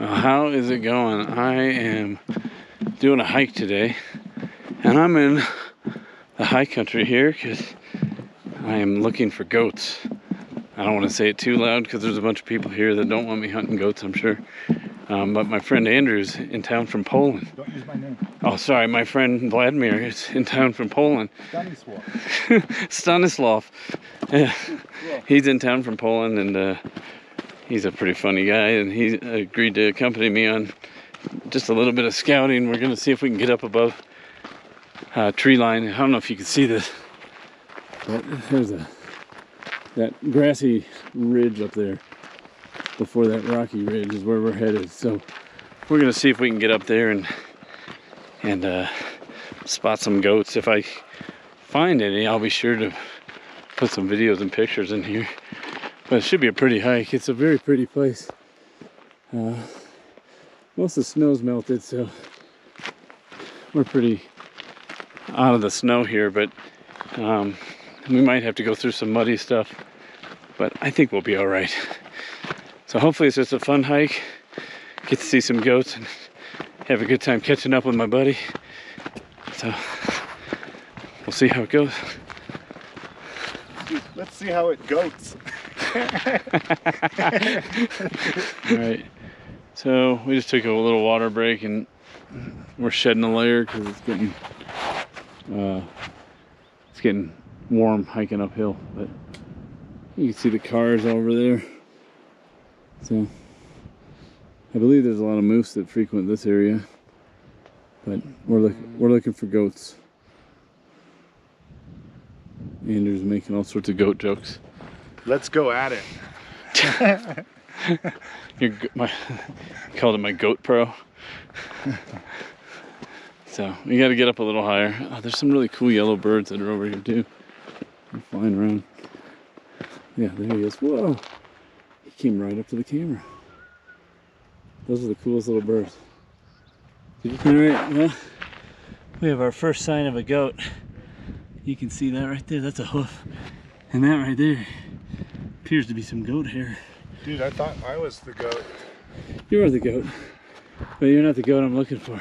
How is it going? I am doing a hike today, and I'm in the high country here because I am looking for goats. I don't want to say it too loud because there's a bunch of people here that don't want me hunting goats, I'm sure. But my friend Andrew's in town from Poland. Don't use my name. Oh, sorry, my friend Vladimir is in town from Poland. Stanislav. Stanislav. Yeah. He's in town from Poland, and he's a pretty funny guy, and he agreed to accompany me on just a little bit of scouting. We're gonna see if we can get up above tree line. I don't know if you can see this, but there's that grassy ridge up there before that rocky ridge is where we're headed. So we're gonna see if we can get up there and spot some goats. If I find any, I'll be sure to put some videos and pictures in here. But it should be a pretty hike. It's a very pretty place. Most of the snow's melted, so we're pretty out of the snow here, but we might have to go through some muddy stuff, but I think we'll be all right. So hopefully it's just a fun hike, get to see some goats and have a good time catching up with my buddy. So we'll see how it goes. Let's see how it goes. Alright, so we just took a little water break and we're shedding a layer because it's getting warm hiking uphill, but you can see the cars over there. So I believe there's a lot of moose that frequent this area, but we're looking for goats. Andrew's making all sorts of goat jokes. Let's go at it. Called it my goat pro. So we got to get up a little higher. Oh, there's some really cool yellow birds that are over here too. They're flying around. Yeah, there he is. Whoa! He came right up to the camera. Those are the coolest little birds. All right, well, we have our first sign of a goat. You can see that right there. That's a hoof, and that right there appears to be some goat hair. Dude, I thought I was the goat. You are the goat, but you're not the goat I'm looking for.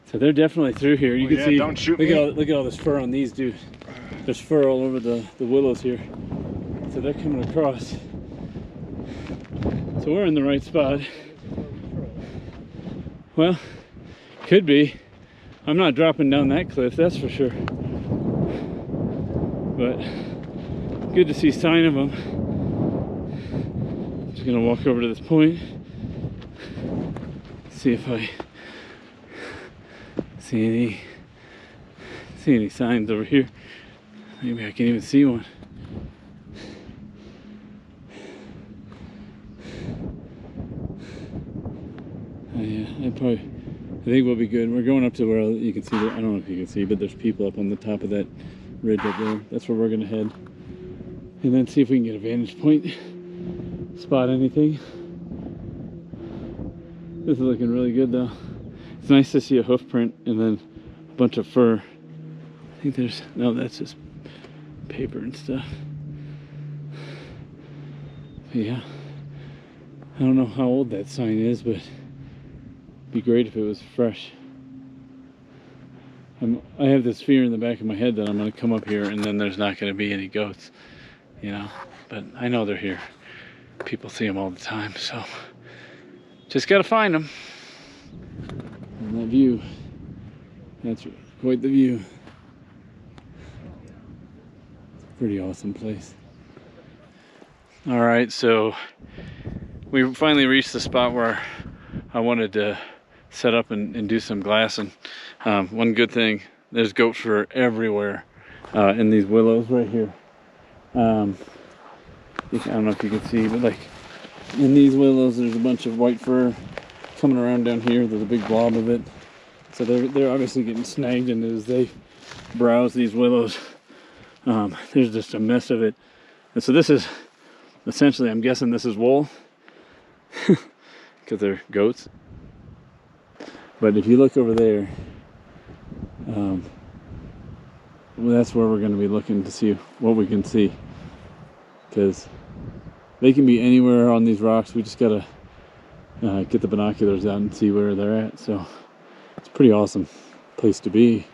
So they're definitely through here. You can see. Don't shoot me. Look at all this fur on these dudes. There's fur all over the willows here. So they're coming across. So we're in the right spot. Well, could be. I'm not dropping down that cliff, that's for sure. But good to see sign of them. Just gonna walk over to this point, see if I see any signs over here. Maybe I can even see one. Yeah, I think we'll be good. We're going up to where you can see, I don't know if you can see, but there's people up on the top of that ridge up there. That's where we're gonna head. And then see if we can get a vantage point, spot anything. This is looking really good though. It's nice to see a hoof print and then a bunch of fur. I think there's, no, that's just paper and stuff. But yeah, I don't know how old that sign is, but it'd be great if it was fresh. I have this fear in the back of my head that I'm going to come up here and then there's not going to be any goats, you know, but I know they're here. People see them all the time, so just got to find them. And that view, that's quite the view. It's a pretty awesome place. All right, so we finally reached the spot where I wanted to set up and do some glassing. One good thing, there's goat fur everywhere in these willows right here. I don't know if you can see, but like in these willows there's a bunch of white fur coming around down here. There's a big blob of it. So they're obviously getting snagged, and as they browse these willows, there's just a mess of it. And so this is essentially, I'm guessing this is wool because they're goats. But if you look over there, well, that's where we're going to be looking to see what we can see, because they can be anywhere on these rocks. We just gotta get the binoculars out and see where they're at. So it's a pretty awesome place to be.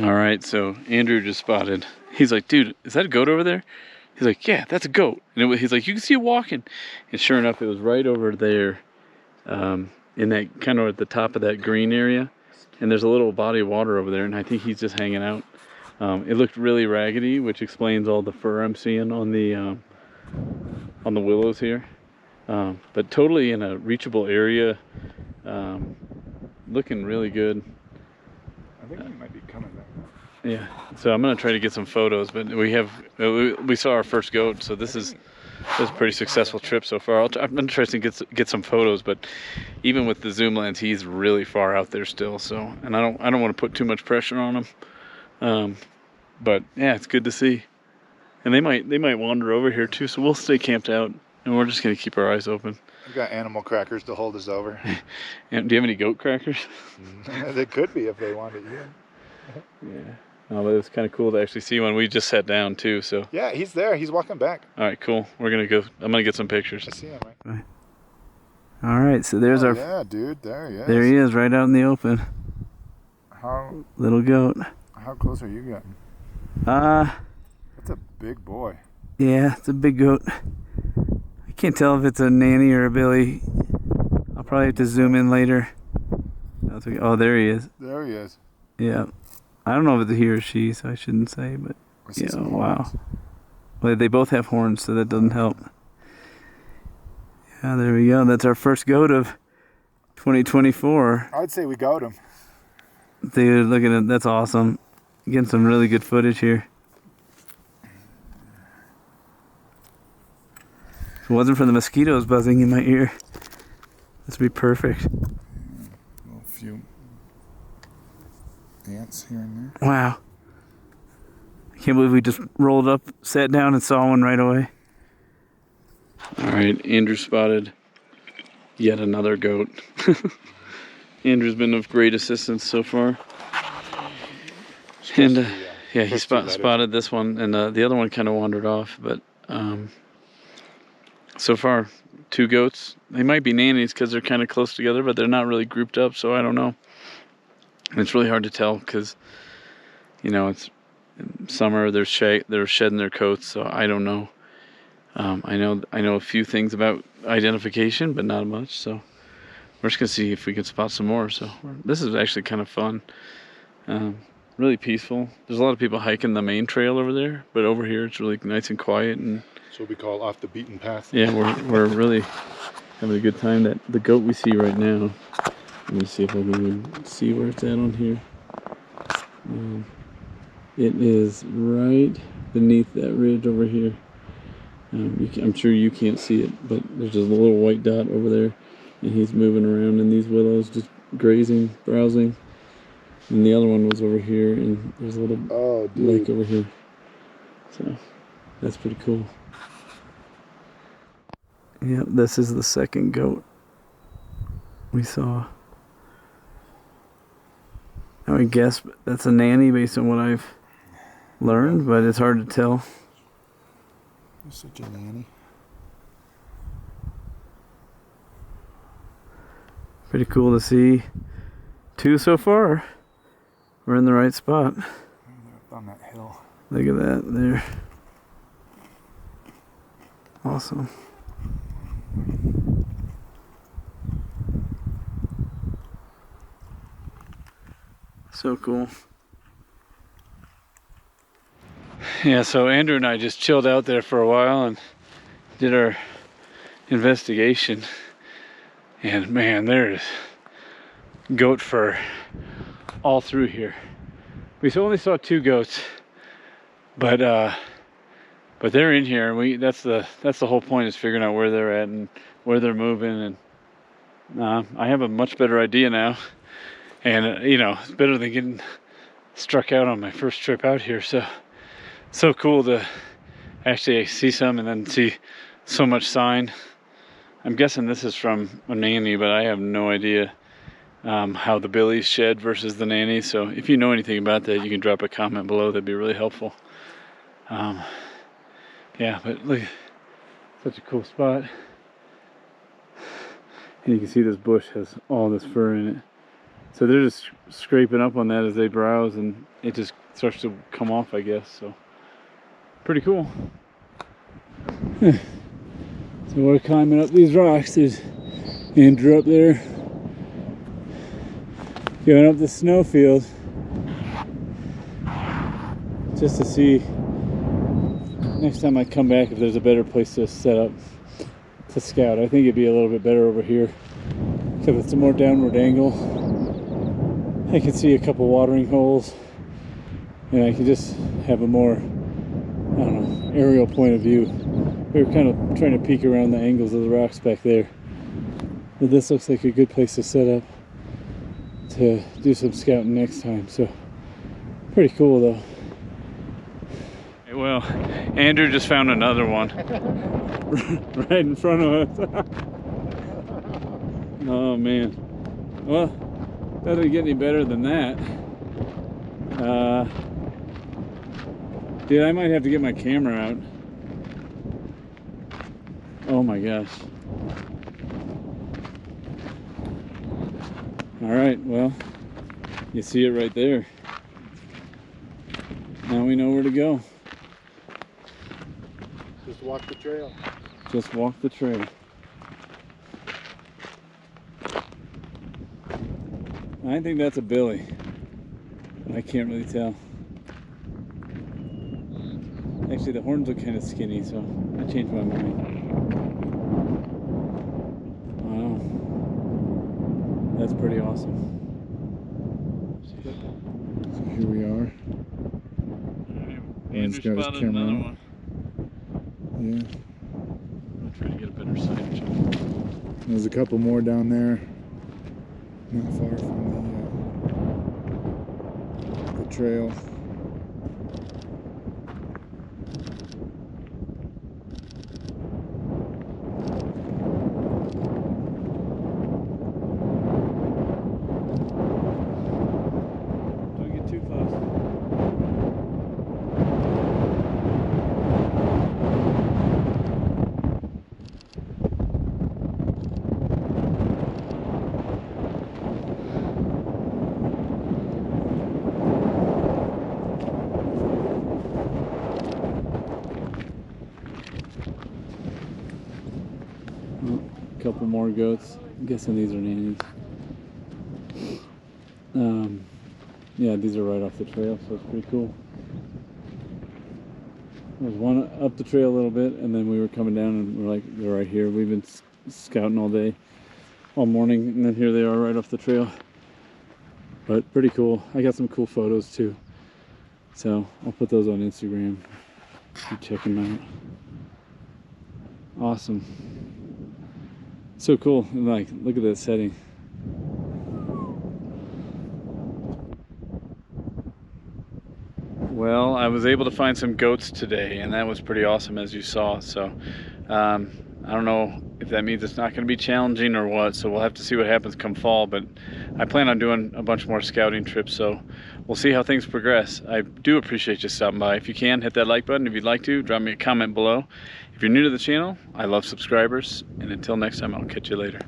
All right, so Andrew just spotted. He's like, dude, is that a goat over there? He's like, yeah, that's a goat. And he's like, you can see it walking. And sure enough, it was right over there, in that kind of at the top of that green area. And there's a little body of water over there, and I think he's just hanging out. It looked really raggedy, which explains all the fur I'm seeing on the willows here. But totally in a reachable area, looking really good. I think we might be coming back. Yeah, so I'm gonna try to get some photos, but we saw our first goat, so this is a pretty successful trip so far. I'm interested to get some photos, but even with the zoom lens, he's really far out there still. So, and I don't want to put too much pressure on him. But yeah, it's good to see. And they might wander over here too, so we'll stay camped out, and we're just gonna keep our eyes open. We got animal crackers to hold us over. And do you have any goat crackers? They could be if they wanted you. Yeah. Oh, but it's kind of cool to actually see one. We just sat down too, so. Yeah, he's there. He's walking back. All right, cool. I'm gonna get some pictures. I see him, right? All right, so there's our. Yeah, dude, there he is. There he is, right out in the open. How little goat. How close are you getting? That's a big boy. Yeah, it's a big goat. I can't tell if it's a nanny or a billy. I'll probably have to zoom in later. Oh, there he is. There he is. Yeah. I don't know if it's a he or she, so I shouldn't say, but yeah, wow. Well, they both have horns, so that doesn't help. Yeah, there we go. That's our first goat of 2024. I'd say we got him. Dude, look at it. That's awesome. Getting some really good footage here. If it wasn't for the mosquitoes buzzing in my ear, this would be perfect. A few ants here and there. Wow. I can't believe we just rolled up, sat down, and saw one right away. All right, Andrew spotted yet another goat. Andrew's been of great assistance so far. And yeah, he spotted this one, and the other one kind of wandered off. But so far, 2 goats. They might be nannies because they're kind of close together, but they're not really grouped up, so I don't know. And it's really hard to tell because, you know, it's summer. They're shedding their coats, so I don't know. I know a few things about identification, but not much. So we're just gonna see if we can spot some more. So this is actually kind of fun. Really peaceful. There's a lot of people hiking the main trail over there, but over here it's really nice and quiet. And so we call off the beaten path. Yeah, we're really having a good time. That the goat we see right now. Let me see if I can even see where it's at on here. It is right beneath that ridge over here. I'm sure you can't see it, but there's just a little white dot over there, and he's moving around in these willows, just grazing, browsing. And the other one was over here, and there's a little lake over here. So that's pretty cool. Yep, this is the second goat we saw. I would guess that's a nanny based on what I've learned, but it's hard to tell. You're such a nanny. Pretty cool to see 2 so far. We're in the right spot. On that hill. Look at that there. Awesome. So cool. Yeah, so Andrew and I just chilled out there for a while and did our investigation. And man, there's goat fur all through here. We only saw 2 goats, but they're in here, and that's the whole point, is figuring out where they're at and where they're moving. And I have a much better idea now. And you know, it's better than getting struck out on my first trip out here. So cool to actually see some and then see so much sign. I'm guessing this is from a nanny, but I have no idea how the billies shed versus the nannies. So if you know anything about that, you can drop a comment below. That'd be really helpful. Yeah, but look, such a cool spot. And you can see this bush has all this fur in it. So they're just scraping up on that as they browse, and it just starts to come off, I guess. So pretty cool. So we're climbing up these rocks. There's Andrew up there going up the snowfield just to see next time I come back if there's a better place to set up to scout. I think it'd be a little bit better over here because it's a more downward angle. I can see a couple watering holes, and I can just have a more, I don't know, aerial point of view. We were kind of trying to peek around the angles of the rocks back there. But this looks like a good place to set up to do some scouting next time. So pretty cool though. Well, Andrew just found another one right in front of us. Oh man. Well, doesn't get any better than that. Dude, I might have to get my camera out. Oh my gosh. Alright, well, you see it right there. Now we know where to go. Just walk the trail. Just walk the trail. I think that's a billy. I can't really tell. Actually, the horns look kind of skinny, so I changed my mind. Wow. That's pretty awesome. So here we are. Dan's got his camera on. Yeah. I'll try to get a better sight. There's a couple more down there, not far from the trail. Don't get too close. Couple more goats. I'm guessing these are nannies. Yeah, these are right off the trail, so it's pretty cool. There's one up the trail a little bit, and then we were coming down and we're like, they're right here. We've been scouting all day, all morning, and then here they are right off the trail. But pretty cool. I got some cool photos too, so I'll put those on Instagram. You check them out. Awesome. So cool. And like, look at that setting. Well, I was able to find some goats today, and that was pretty awesome, as you saw. So I don't know if that means it's not going to be challenging or what, so we'll have to see what happens come fall. But I plan on doing a bunch more scouting trips, so we'll see how things progress. I do appreciate you stopping by. If you can, hit that like button. If you'd like to, drop me a comment below. If you're new to the channel, I love subscribers, and until next time, I'll catch you later.